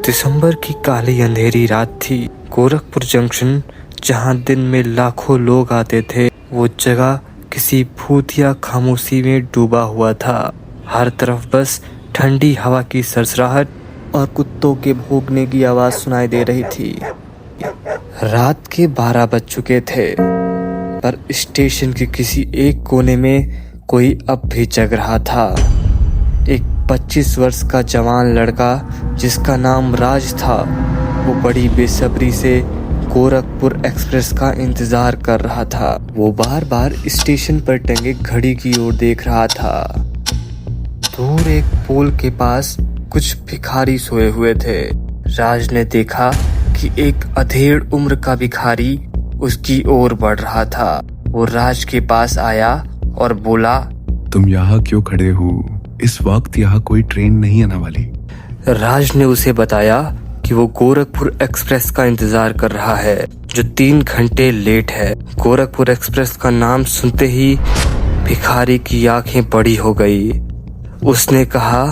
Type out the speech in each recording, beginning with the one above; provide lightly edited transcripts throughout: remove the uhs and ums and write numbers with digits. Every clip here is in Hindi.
दिसंबर की काली अंधेरी रात थी। गोरखपुर जंक्शन, जहां दिन में लाखों लोग आते थे, वो जगह किसी भूत या खामोशी में डूबा हुआ था। हर तरफ बस ठंडी हवा की सरसराहट और कुत्तों के भौंकने की आवाज सुनाई दे रही थी। रात के 12 बज चुके थे, पर स्टेशन के किसी एक कोने में कोई अब भी जग रहा था। एक 25 वर्ष का जवान लड़का, जिसका नाम राज था, वो बड़ी बेसब्री से गोरखपुर एक्सप्रेस का इंतजार कर रहा था। वो बार बार स्टेशन पर टंगे घड़ी की ओर देख रहा था। दूर एक पोल के पास कुछ भिखारी सोए हुए थे। राज ने देखा कि एक अधेड़ उम्र का भिखारी उसकी ओर बढ़ रहा था। वो राज के पास आया और बोला, तुम यहाँ क्यों खड़े हो? इस वक्त यहाँ कोई ट्रेन नहीं आने वाली। राज ने उसे बताया कि वो गोरखपुर एक्सप्रेस का इंतजार कर रहा है, जो 3 घंटे लेट है। गोरखपुर एक्सप्रेस का नाम सुनते ही भिखारी की आंखें बड़ी हो गई। उसने कहा,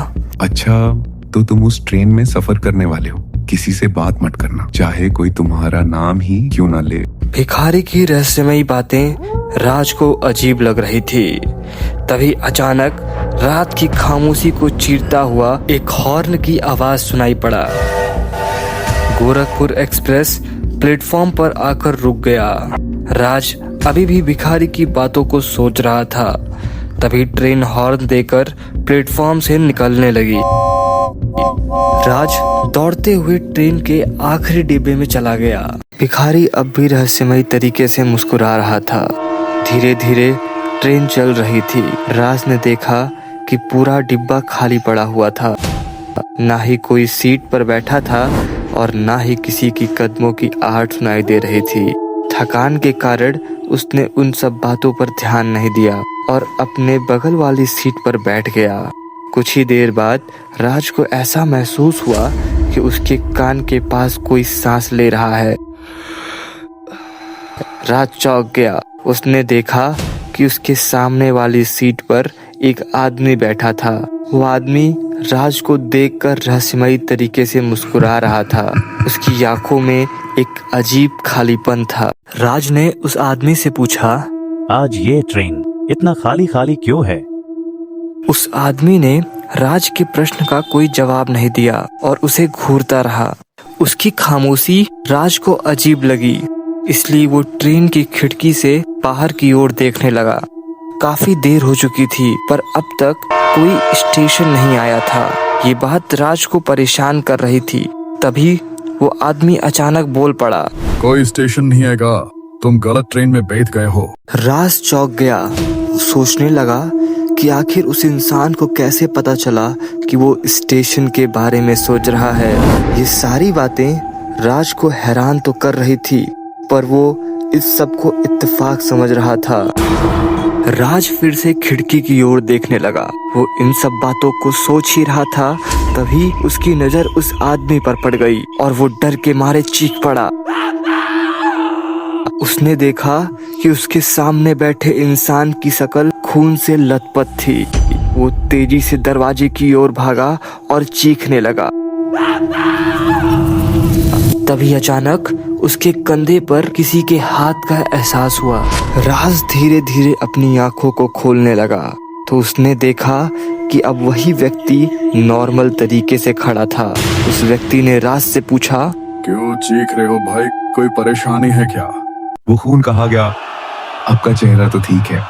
अच्छा, तो तुम उस ट्रेन में सफर करने वाले हो। किसी से बात मत करना, चाहे कोई तुम्हारा नाम ही क्यों ना ले। भिखारी की रहस्यमयी बातें राज को अजीब लग रही थी। तभी अचानक रात की खामोशी को चीरता हुआ एक हॉर्न की आवाज सुनाई पड़ा। गोरखपुर एक्सप्रेस प्लेटफॉर्म पर आकर रुक गया। राज अभी भी भिखारी की बातों को सोच रहा था। तभी ट्रेन हॉर्न देकर प्लेटफॉर्म से निकलने लगी। राज दौड़ते हुए ट्रेन के आखिरी डिब्बे में चला गया। भिखारी अब भी रहस्यमयी तरीके से मुस्कुरा रहा था। धीरे धीरे ट्रेन चल रही थी। राज ने देखा कि पूरा डिब्बा खाली पड़ा हुआ था। ना ही कोई सीट पर बैठा था और ना ही किसी की कदमों की आहट सुनाई दे रही थी। थकान के कारण उसने उन सब बातों पर ध्यान नहीं दिया और अपने बगल वाली सीट पर बैठ गया। कुछ ही देर बाद राज को ऐसा महसूस हुआ कि उसके कान के पास कोई सांस ले रहा है। राज चौंक गया। उसने देखा कि उसके सामने वाली सीट पर एक आदमी बैठा था। वो आदमी राज को देखकर रहस्यमयी तरीके से मुस्कुरा रहा था। उसकी आंखों में एक अजीब खालीपन था। राज ने उस आदमी से पूछा, आज ये ट्रेन इतना खाली खाली क्यों है? उस आदमी ने राज के प्रश्न का कोई जवाब नहीं दिया और उसे घूरता रहा। उसकी खामोशी राज को अजीब लगी, इसलिए वो ट्रेन की खिड़की से बाहर की ओर देखने लगा। काफी देर हो चुकी थी, पर अब तक कोई स्टेशन नहीं आया था। ये बात राज को परेशान कर रही थी। तभी वो आदमी अचानक बोल पड़ा, कोई स्टेशन नहीं आएगा, तुम गलत ट्रेन में बैठ गए हो। राज चौंक गया। सोचने लगा कि आखिर उस इंसान को कैसे पता चला कि वो स्टेशन के बारे में सोच रहा है। ये सारी बातें राज को हैरान तो कर रही थी, पर वो इस सब को इत्तेफाक समझ रहा था। राज फिर से खिड़की की ओर देखने लगा। वो इन सब बातों को सोच ही रहा था, तभी उसकी नजर उस आदमी पर पड़ गई और वो डर के मारे चीख पड़ा। उसने देखा कि उसके सामने बैठे इंसान की शक्ल खून से लथपथ थी। वो तेजी से दरवाजे की ओर भागा और चीखने लगा। तभी अचानक उसके कंधे पर किसी के हाथ का एहसास हुआ। राज धीरे धीरे अपनी आंखों को खोलने लगा तो उसने देखा कि अब वही व्यक्ति नॉर्मल तरीके से खड़ा था। उस व्यक्ति ने राज से पूछा, क्यों चीख रहे हो भाई, कोई परेशानी है क्या? वो खून कहाँ गया? आपका चेहरा तो ठीक है।